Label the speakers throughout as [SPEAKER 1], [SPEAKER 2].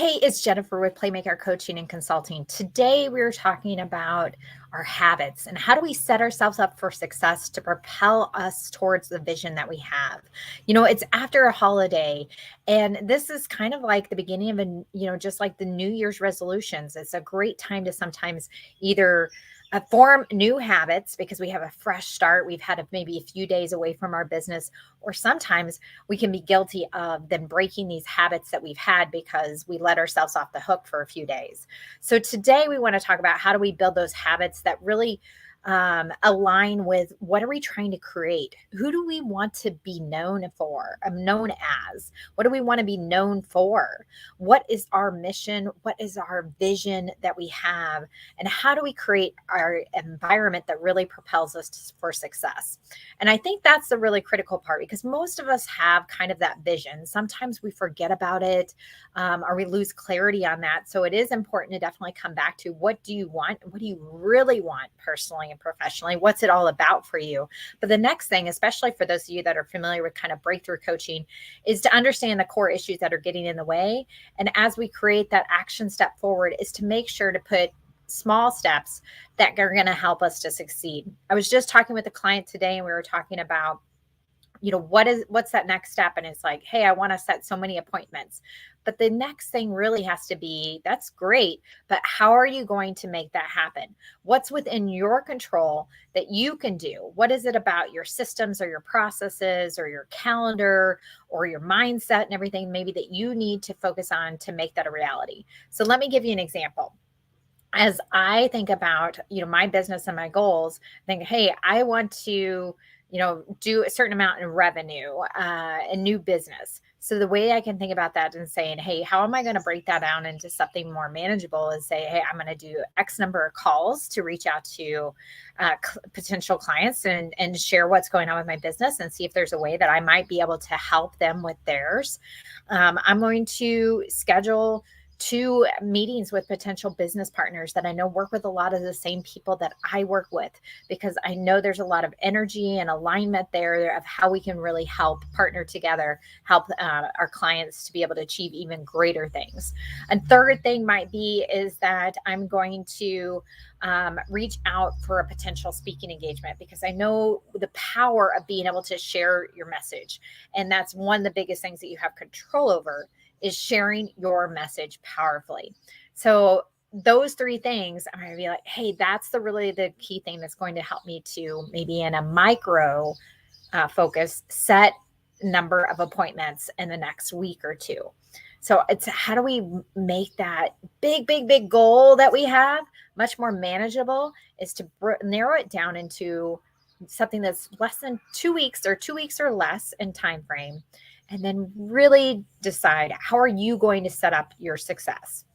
[SPEAKER 1] Hey, it's Jennifer with Playmaker Coaching and Consulting. Today, we're talking about our habits and how do we set ourselves up for success to propel us towards the vision that we have. It's after a holiday, and this is kind of like the beginning of just like the New Year's resolutions. It's a great time to sometimes either form new habits because we have a fresh start. We've had maybe a few days away from our business, or sometimes we can be guilty of then breaking these habits that we've had because we let ourselves off the hook for a few days. So today we want to talk about how do we build those habits that really align with what are we trying to create? Who do we want to be known for? Known as? What do we want to be known for? What is our mission? What is our vision that we have? And how do we create our environment that really propels us for success? And I think that's the really critical part because most of us have kind of that vision. Sometimes we forget about it or we lose clarity on that. So it is important to definitely come back to what do you want? What do you really want personally and professionally? What's it all about for you? But the next thing, especially for those of you that are familiar with kind of breakthrough coaching, is to understand the core issues that are getting in the way. And as we create that action step forward, is to make sure to put small steps that are going to help us to succeed. I was just talking with a client today, and we were talking about what's that next step? And it's like, hey, I want to set so many appointments. But the next thing really has to be, that's great, but how are you going to make that happen? What's within your control that you can do? What is it about your systems or your processes or your calendar or your mindset and everything maybe that you need to focus on to make that a reality? So let me give you an example. As I think about, my business and my goals, I think, hey, I want to, do a certain amount in revenue, and new business. So the way I can think about that and saying, hey, how am I going to break that down into something more manageable is say, hey, I'm going to do X number of calls to reach out to potential clients and share what's going on with my business and see if there's a way that I might be able to help them with theirs. I'm going to schedule 2 meetings with potential business partners that I know work with a lot of the same people that I work with, because I know there's a lot of energy and alignment there of how we can really help partner together, help our clients to be able to achieve even greater things. A third thing might be is that I'm going to reach out for a potential speaking engagement because I know the power of being able to share your message. And that's one of the biggest things that you have control over, is sharing your message powerfully. So those 3 things, I'm going to be like, hey, that's really the key thing that's going to help me to maybe in a micro focus, set number of appointments in the next week or 2. So it's how do we make that big goal that we have much more manageable, is to narrow it down into something that's less than 2 weeks or 2 weeks or less in time frame. And then really decide, how are you going to set up your success?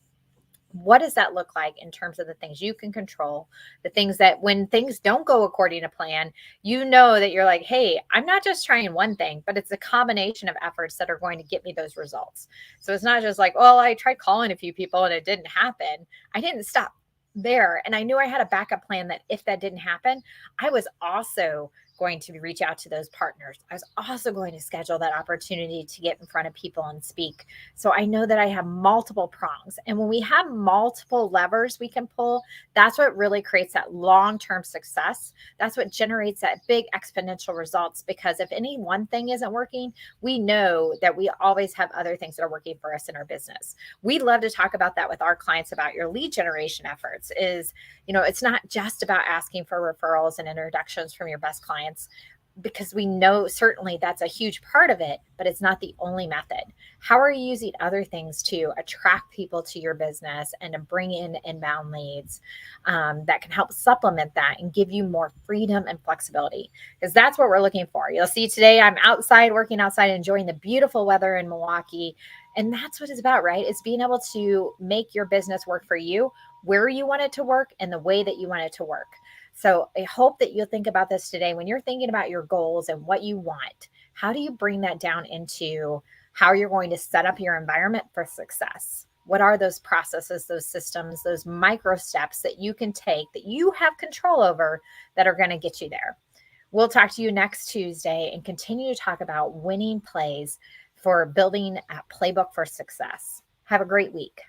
[SPEAKER 1] What does that look like in terms of the things you can control, the things that when things don't go according to plan, that you're like, hey, I'm not just trying one thing, but it's a combination of efforts that are going to get me those results. So it's not just like, well, I tried calling a few people and it didn't happen. I didn't stop there. And I knew I had a backup plan that if that didn't happen, I was also going to reach out to those partners. I was also going to schedule that opportunity to get in front of people and speak. So I know that I have multiple prongs. And when we have multiple levers we can pull, that's what really creates that long-term success. That's what generates that big exponential results, because if any one thing isn't working, we know that we always have other things that are working for us in our business. We love to talk about that with our clients about your lead generation efforts. It's not just about asking for referrals and introductions from your best clients, because we know certainly that's a huge part of it, but it's not the only method. How are you using other things to attract people to your business and to bring in inbound leads that can help supplement that and give you more freedom and flexibility? Because that's what we're looking for. You'll see today I'm outside, working outside, enjoying the beautiful weather in Milwaukee. And that's what it's about, right? It's being able to make your business work for you, where you want it to work, and the way that you want it to work. So I hope that you'll think about this today when you're thinking about your goals and what you want. How do you bring that down into how you're going to set up your environment for success? What are those processes, those systems, those micro steps that you can take that you have control over that are going to get you there? We'll talk to you next Tuesday and continue to talk about winning plays for building a playbook for success. Have a great week.